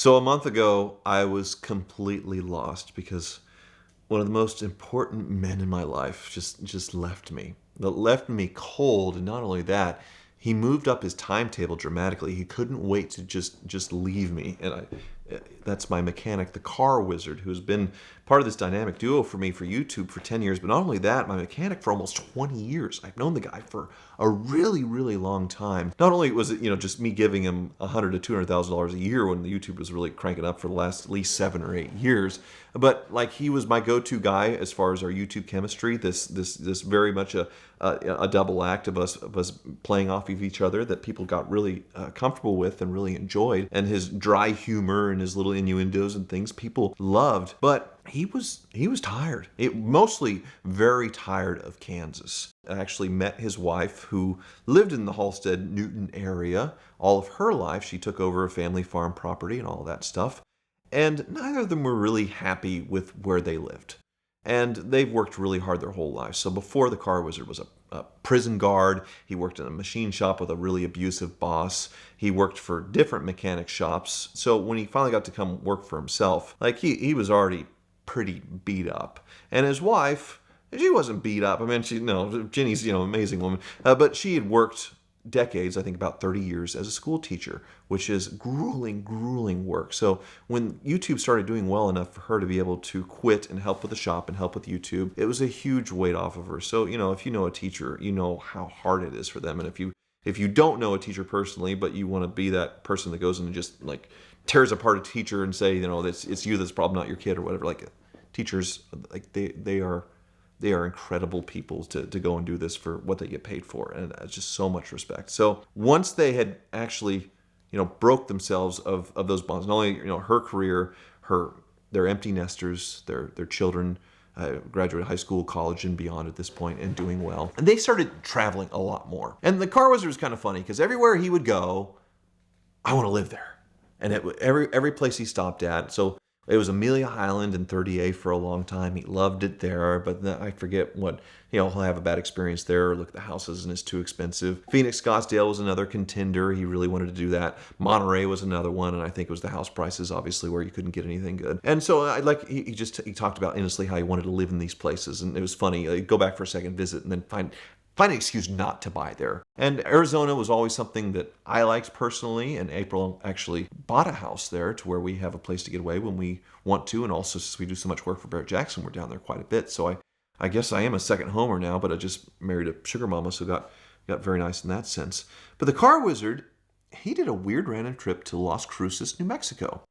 So a month ago, I was completely lost because one of the most important men in my life just left me. That left me cold, and not only that, he moved up his timetable dramatically. He couldn't wait to just leave me, and that's my mechanic, the car wizard, who's been part of this dynamic duo for me for YouTube for 10 years. But not only that, my mechanic for almost 20 years. I've known the guy for a really, really long time. Not only was it, just me giving him $100,000 to $200,000 a year when the YouTube was really cranking up for the last at least 7 or 8 years, but like he was my go-to guy as far as our YouTube chemistry. This very much a double act of us playing off of each other that people got really comfortable with and really enjoyed. And his dry humor and his little innuendos and things people loved. But he was tired. Mostly very tired of Kansas. I actually met his wife, who lived in the Halstead, Newton area. All of her life, she took over a family farm property and all that stuff. And neither of them were really happy with where they lived. And they've worked really hard their whole lives. So before the car wizard was a prison guard, he worked in a machine shop with a really abusive boss. He worked for different mechanic shops. So when he finally got to come work for himself, like he was already pretty beat up. And his wife, she wasn't beat up. I mean, Jenny's, amazing woman. But she had worked decades, I think about 30 years, as a school teacher, which is grueling work. So when YouTube started doing well enough for her to be able to quit and help with the shop and help with YouTube, it was a huge weight off of her. So, if you know a teacher, you know how hard it is for them. And if you don't know a teacher personally, but you want to be that person that goes in and just like tears apart a teacher and say, it's you that's the problem, not your kid or whatever, like teachers, like they are incredible people to go and do this for what they get paid for. And it's just so much respect. So once they had actually, broke themselves of those bonds, not only, her career, their empty nesters, their children, graduated high school, college, and beyond at this point, and doing well. And they started traveling a lot more. And the car wizard was kind of funny because everywhere he would go, I want to live there. And every place he stopped at. So it was Amelia Highland and 30A for a long time. He loved it there, but then I forget what, he'll have a bad experience there, or look at the houses and it's too expensive. Phoenix, Scottsdale was another contender. He really wanted to do that. Monterey was another one, and I think it was the house prices, obviously, where you couldn't get anything good. And so he talked about endlessly how he wanted to live in these places, and it was funny. He'd go back for a second visit and then find an excuse not to buy there. And Arizona was always something that I liked personally, and April actually bought a house there to where we have a place to get away when we want to, and also since we do so much work for Barrett Jackson, we're down there quite a bit. So I guess I am a second homer now, but I just married a sugar mama, so got very nice in that sense. But the car wizard, he did a weird random trip to Las Cruces, New Mexico,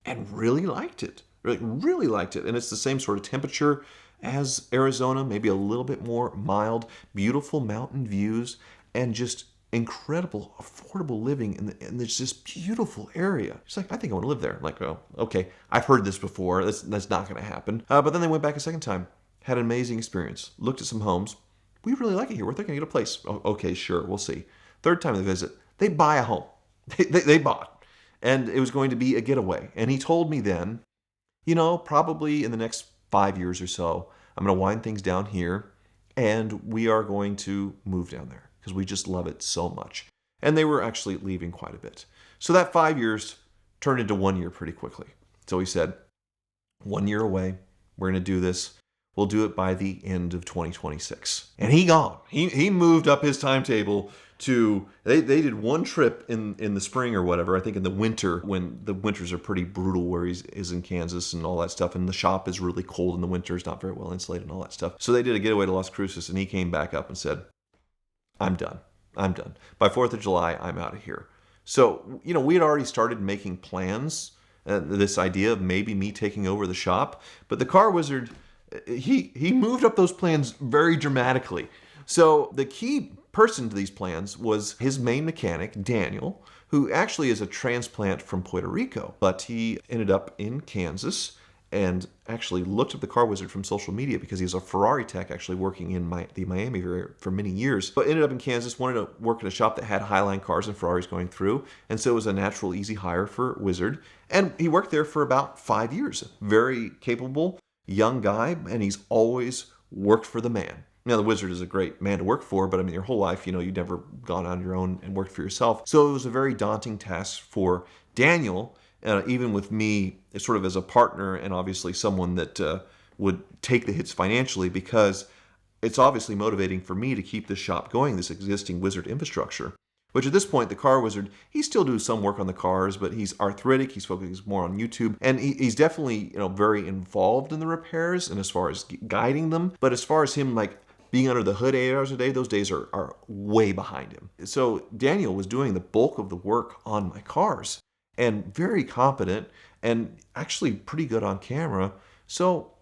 and really liked it. Really liked it. And it's the same sort of temperature as Arizona, maybe a little bit more mild, beautiful mountain views, and just incredible, affordable living in this beautiful area. She's like, I think I want to live there. I'm like, oh, okay, I've heard this before. That's not going to happen. But then they went back a second time, had an amazing experience, looked at some homes. We really like it here. We're thinking of get a place. Oh, okay, sure, we'll see. Third time they visit, they buy a home. They bought. And it was going to be a getaway. And he told me then, probably in the next 5 years or so, I'm going to wind things down here, and we are going to move down there because we just love it so much. And they were actually leaving quite a bit. So that 5 years turned into 1 year pretty quickly. So he said, 1 year away, we're going to do this. We'll do it by the end of 2026. And he gone. He moved up his timetable to, they did one trip in the spring or whatever, I think in the winter, when the winters are pretty brutal where he is in Kansas and all that stuff. And the shop is really cold in the winters, not very well insulated and all that stuff. So they did a getaway to Las Cruces, and he came back up and said, I'm done. By 4th of July, I'm out of here. So, we had already started making plans, this idea of maybe me taking over the shop. But the car wizard, he moved up those plans very dramatically. So the key person to these plans was his main mechanic, Daniel, who actually is a transplant from Puerto Rico. But he ended up in Kansas and actually looked up the car wizard from social media because he's a Ferrari tech actually working in the Miami area for many years. But ended up in Kansas, wanted to work in a shop that had Highline cars and Ferraris going through. And so it was a natural, easy hire for Wizard. And he worked there for about 5 years. Very capable, young guy, and he's always worked for the man. Now, the wizard is a great man to work for, but I mean, your whole life, you've never gone on your own and worked for yourself. So it was a very daunting task for Daniel even with me sort of as a partner and obviously someone that would take the hits financially, because it's obviously motivating for me to keep this shop going, this existing Wizard infrastructure. Which at this point, the car wizard, he still does some work on the cars, but he's arthritic. He's focusing more on YouTube, and he's definitely very involved in the repairs and as far as guiding them. But as far as him like being under the hood 8 hours a day, those days are way behind him. So Daniel was doing the bulk of the work on my cars, and very competent, and actually pretty good on camera. So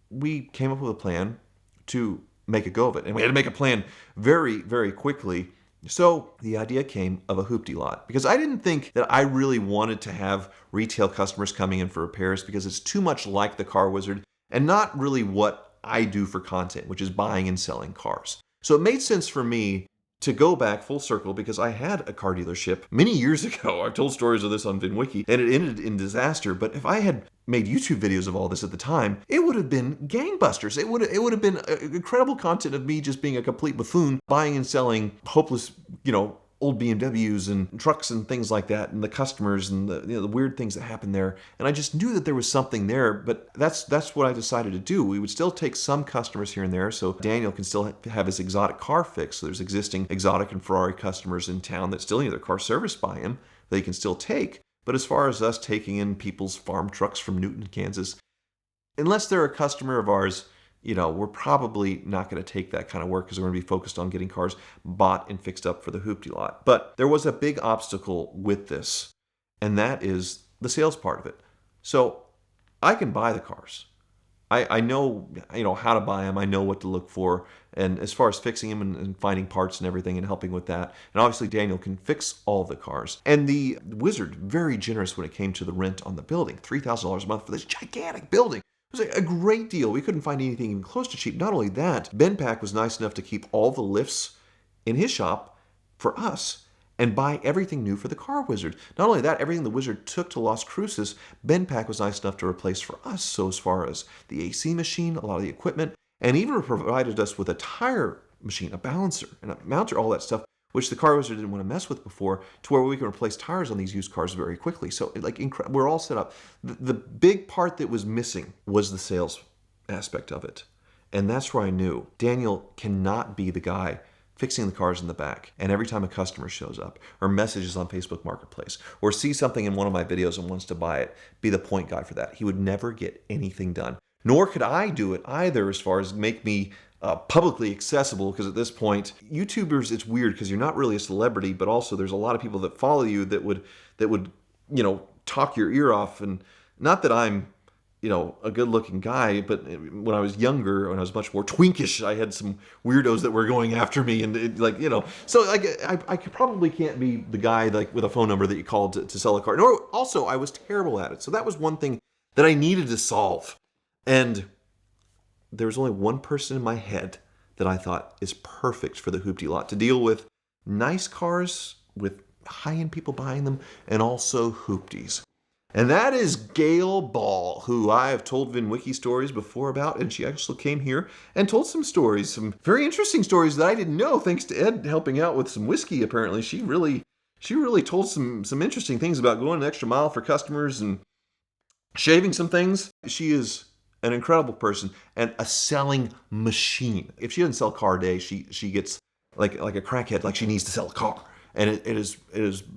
we came up with a plan to make a go of it, and we had to make a plan very, very quickly. So the idea came of a hoopty lot, because I didn't think that I really wanted to have retail customers coming in for repairs, because it's too much like the car wizard and not really what I do for content, which is buying and selling cars. So it made sense for me to go back full circle, because I had a car dealership many years ago. I've told stories of this on VINwiki, and it ended in disaster. But if I had made YouTube videos of all this at the time, it would have been gangbusters. It would have been incredible content of me just being a complete buffoon, buying and selling hopeless, old BMWs and trucks and things like that, and the customers and the weird things that happen there. And I just knew that there was something there, but that's what I decided to do. We would still take some customers here and there, so Daniel can still have his exotic car fixed. So there's existing exotic and Ferrari customers in town that still need their car serviced by him that he can still take. But as far as us taking in people's farm trucks from Newton, Kansas, unless they're a customer of ours, we're probably not going to take that kind of work, because we're going to be focused on getting cars bought and fixed up for the hoopty lot. But there was a big obstacle with this, and that is the sales part of it. So I can buy the cars. I know, how to buy them. I know what to look for. And as far as fixing them and finding parts and everything and helping with that. And obviously Daniel can fix all the cars. And the wizard, very generous when it came to the rent on the building, $3,000 a month for this gigantic building. It was a great deal. We couldn't find anything even close to cheap. Not only that, BenPak was nice enough to keep all the lifts in his shop for us and buy everything new for the car wizard. Not only that, everything the wizard took to Las Cruces, BenPak was nice enough to replace for us. So as far as the AC machine, a lot of the equipment, and even provided us with a tire machine, a balancer, and a mounter, all that stuff, which the car wizard didn't want to mess with before, to where we can replace tires on these used cars very quickly. So we're all set up. The big part that was missing was the sales aspect of it. And that's where I knew Daniel cannot be the guy fixing the cars in the back, and every time a customer shows up or messages on Facebook Marketplace or sees something in one of my videos and wants to buy it, be the point guy for that. He would never get anything done. Nor could I do it either, as far as make me publicly accessible, because at this point, YouTubers, it's weird because you're not really a celebrity, but also there's a lot of people that follow you that would talk your ear off. And not that I'm a good-looking guy, but when I was younger, when I was much more twinkish, I had some weirdos that were going after me, and so I probably can't be the guy with a phone number that you called to sell a car. Nor also, I was terrible at it. So that was one thing that I needed to solve. And there was only one person in my head that I thought is perfect for the hoopty lot to deal with nice cars with high-end people buying them, and also hoopties. And that is Gail Ball, who I have told VINwiki stories before about, and she actually came here and told some stories, some very interesting stories that I didn't know, thanks to Ed helping out with some whiskey. Apparently, she really told some interesting things about going an extra mile for customers and shaving some things. She is an incredible person and a selling machine. If she doesn't sell a car a day, she gets like a crackhead, like she needs to sell a car. And it is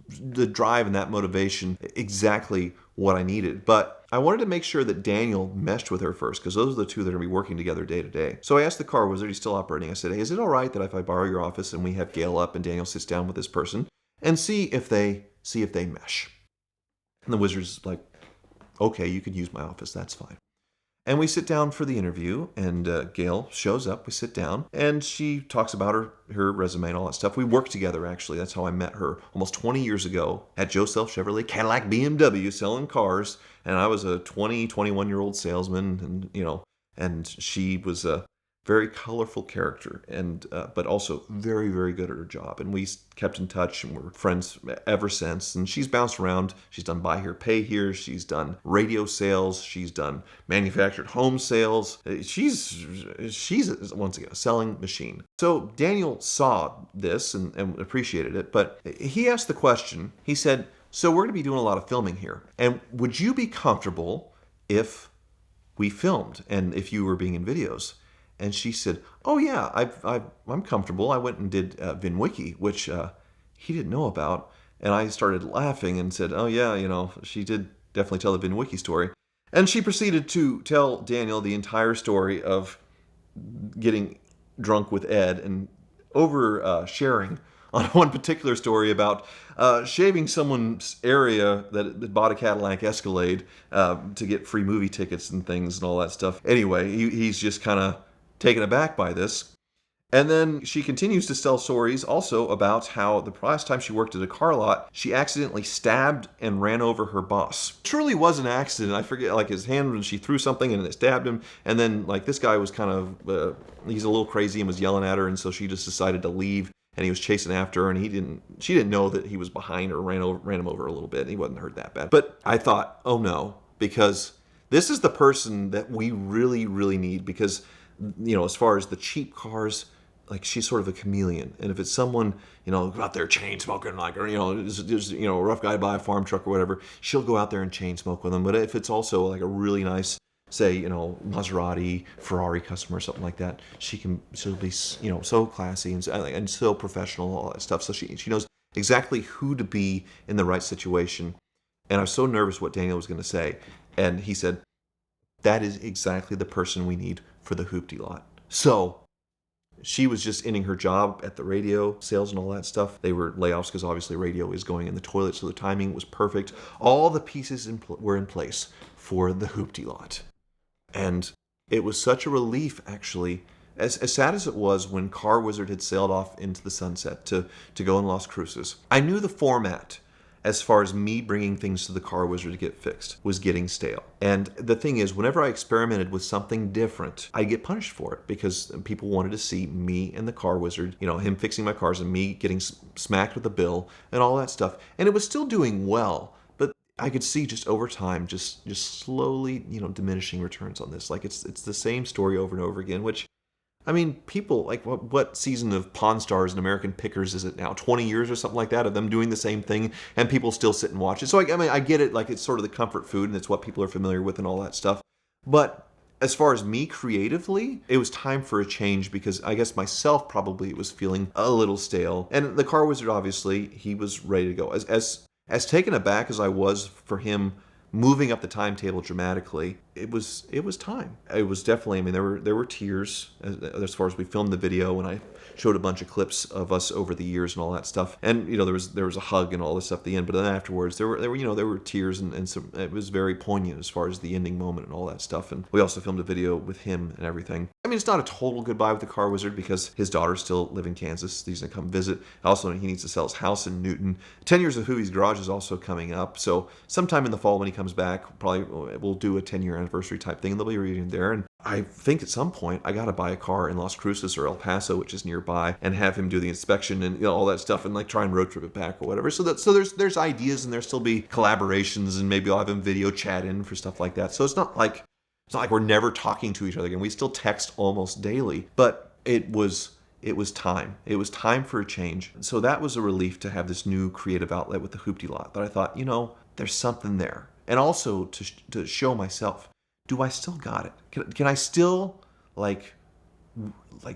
the drive and that motivation exactly what I needed. But I wanted to make sure that Daniel meshed with her first, because those are the two that are going to be working together day to day. So I asked the car wizard, he's still operating. I said, hey, is it all right that if I borrow your office and we have Gail up and Daniel sits down with this person and see if they mesh? And the wizard's like, okay, you can use my office. That's fine. And we sit down for the interview, and Gail shows up. We sit down, and she talks about her resume and all that stuff. We worked together, actually. That's how I met her almost 20 years ago at Joe Self Chevrolet Cadillac BMW selling cars. And I was a 21-year-old salesman, and she was a very colorful character, and but also very, very good at her job. And we kept in touch, and we're friends ever since. And she's bounced around. She's done buy here, pay here. She's done radio sales. She's done manufactured home sales. She's once again a selling machine. So Daniel saw this and appreciated it, but he asked the question. He said, So we're going to be doing a lot of filming here. And would you be comfortable if we filmed and if you were being in videos? And she said, oh yeah, I'm comfortable. I went and did VINwiki, which he didn't know about. And I started laughing and said, oh yeah, she did definitely tell the VINwiki story. And she proceeded to tell Daniel the entire story of getting drunk with Ed and over sharing on one particular story about shaving someone's area that bought a Cadillac Escalade to get free movie tickets and things and all that stuff. Anyway, he's just kind of taken aback by this. And then she continues to tell stories also about how the last time she worked at a car lot, she accidentally stabbed and ran over her boss. Truly was an accident. I forget, like his hand when she threw something and it stabbed him. And then like this guy was kind of, he's a little crazy and was yelling at her. And so she just decided to leave and he was chasing after her and she didn't know that he was behind her, ran him over a little bit. And he wasn't hurt that bad. But I thought, oh no, because this is the person that we really, really need because, as far as the cheap cars, like she's sort of a chameleon, and if it's someone out there chain smoking, like, or just a rough guy buy a farm truck or whatever, she'll go out there and chain smoke with them. But if it's also like a really nice, say Maserati, Ferrari customer or something like that, she'll be so classy and so professional, all that stuff. So she knows exactly who to be in the right situation. And I was so nervous what Daniel was going to say, and he said, "That is exactly the person we need for the Hoopty lot." So she was just ending her job at the radio, sales and all that stuff. They were layoffs because obviously radio is going in the toilet, so the timing was perfect. All the pieces were in place for the Hoopty lot. And it was such a relief, actually, as sad as it was when Car Wizard had sailed off into the sunset to go in Las Cruces. I knew the format, as far as me bringing things to the Car Wizard to get fixed, was getting stale. And the thing is, whenever I experimented with something different, I'd get punished for it because people wanted to see me and the Car Wizard, him fixing my cars and me getting smacked with a bill and all that stuff. And it was still doing well, but I could see just over time, just slowly, diminishing returns on this. Like it's the same story over and over again, which, I mean, people, like, what season of Pawn Stars and American Pickers is it now? 20 years or something like that of them doing the same thing, and people still sit and watch it. So, I get it, like, it's sort of the comfort food, and it's what people are familiar with and all that stuff. But as far as me creatively, it was time for a change because I guess myself probably was feeling a little stale. And the Car Wizard, obviously, he was ready to go. As taken aback as I was for him moving up the timetable dramatically, it was time. It was definitely, there were tears as far as we filmed the video, and I showed a bunch of clips of us over the years and all that stuff. And there was a hug and all this stuff at the end, but then afterwards there were tears and some, it was very poignant as far as the ending moment and all that stuff. And we also filmed a video with him and everything. It's not a total goodbye with the Car Wizard because his daughters still live in Kansas. He's gonna come visit. Also, he needs to sell his house in Newton. 10 years of Hoovie's Garage is also coming up, so sometime in the fall when he comes back, probably we'll do a 10-year anniversary type thing, and they'll be reading there. And I think at some point I gotta buy a car in Las Cruces or El Paso, which is nearby, and have him do the inspection and all that stuff, and like try and road trip it back or whatever. So there's ideas, and there'll still be collaborations, and maybe I'll have him video chat in for stuff like that. So it's not like we're never talking to each other again. We still text almost daily, but it was time. It was time for a change. So that was a relief to have this new creative outlet with the Hoopty lot. That I thought, there's something there, and also to show myself, do I still got it? Can I still like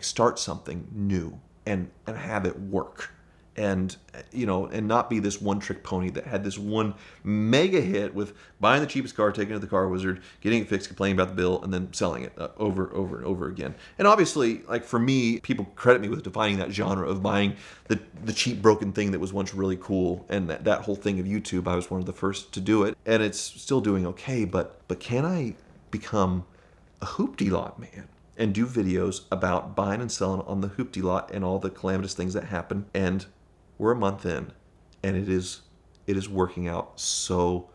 start something new and have it work? And and not be this one trick pony that had this one mega hit with buying the cheapest car, taking it to the Car Wizard, getting it fixed, complaining about the bill, and then selling it over and over again. And obviously, like for me, people credit me with defining that genre of buying the cheap broken thing that was once really cool, and that whole thing of YouTube. I was one of the first to do it, and it's still doing okay. But can I become a Hoopty lot man and do videos about buying and selling on the Hoopty lot and all the calamitous things that happen? And we're a month in, and it is working out so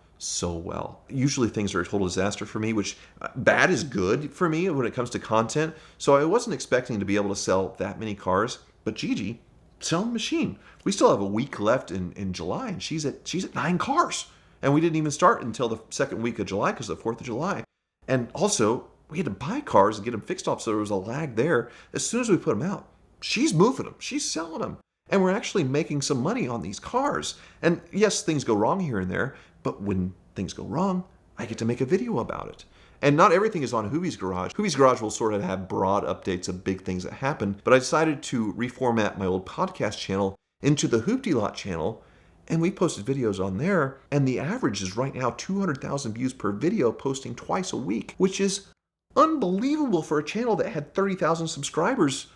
well. Usually things are a total disaster for me, which bad is good for me when it comes to content. So I wasn't expecting to be able to sell that many cars, but Gigi, selling machine. We still have a week left in July, and she's at 9 cars. And we didn't even start until the second week of July because of the 4th of July. And also, we had to buy cars and get them fixed off, so there was a lag there. As soon as we put them out, she's moving them. She's selling them. And we're actually making some money on these cars. And yes, things go wrong here and there, but when things go wrong, I get to make a video about it. And not everything is on Hoovie's Garage. Hoovie's Garage will sort of have broad updates of big things that happen, but I decided to reformat my old podcast channel into the Hoopty Lot channel, and we posted videos on there, and the average is right now 200,000 views per video, posting twice a week, which is unbelievable for a channel that had 30,000 subscribers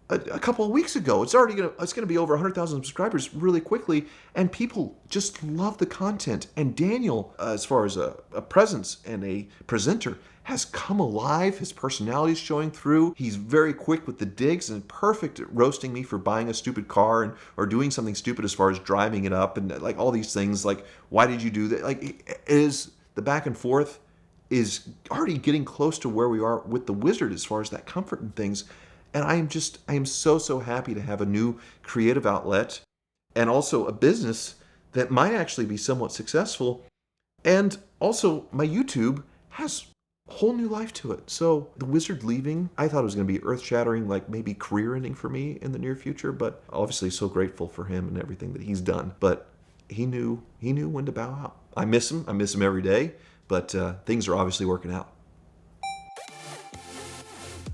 a couple of weeks ago. It's gonna be over 100,000 subscribers really quickly, and people just love the content. And Daniel, as far as a presence and a presenter, has come alive. His personality is showing through. He's very quick with the digs and perfect at roasting me for buying a stupid car or doing something stupid as far as driving it up and like all these things. Like, why did you do that? Like, it is the back and forth is already getting close to where we are with the Wizard as far as that comfort and things. And I am so happy to have a new creative outlet and also a business that might actually be somewhat successful. And also my YouTube has a whole new life to it. So the Wizard leaving, I thought it was going to be earth-shattering, like maybe career ending for me in the near future, but obviously so grateful for him and everything that he's done. But he knew when to bow out. I miss him every day, but things are obviously working out.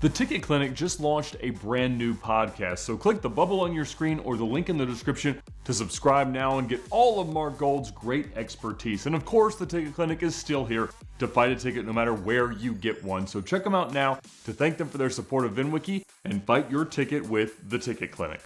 The Ticket Clinic just launched a brand new podcast, so click the bubble on your screen or the link in the description to subscribe now and get all of Mark Gold's great expertise. And of course, the Ticket Clinic is still here to fight a ticket no matter where you get one. So check them out now to thank them for their support of VINwiki and fight your ticket with the Ticket Clinic.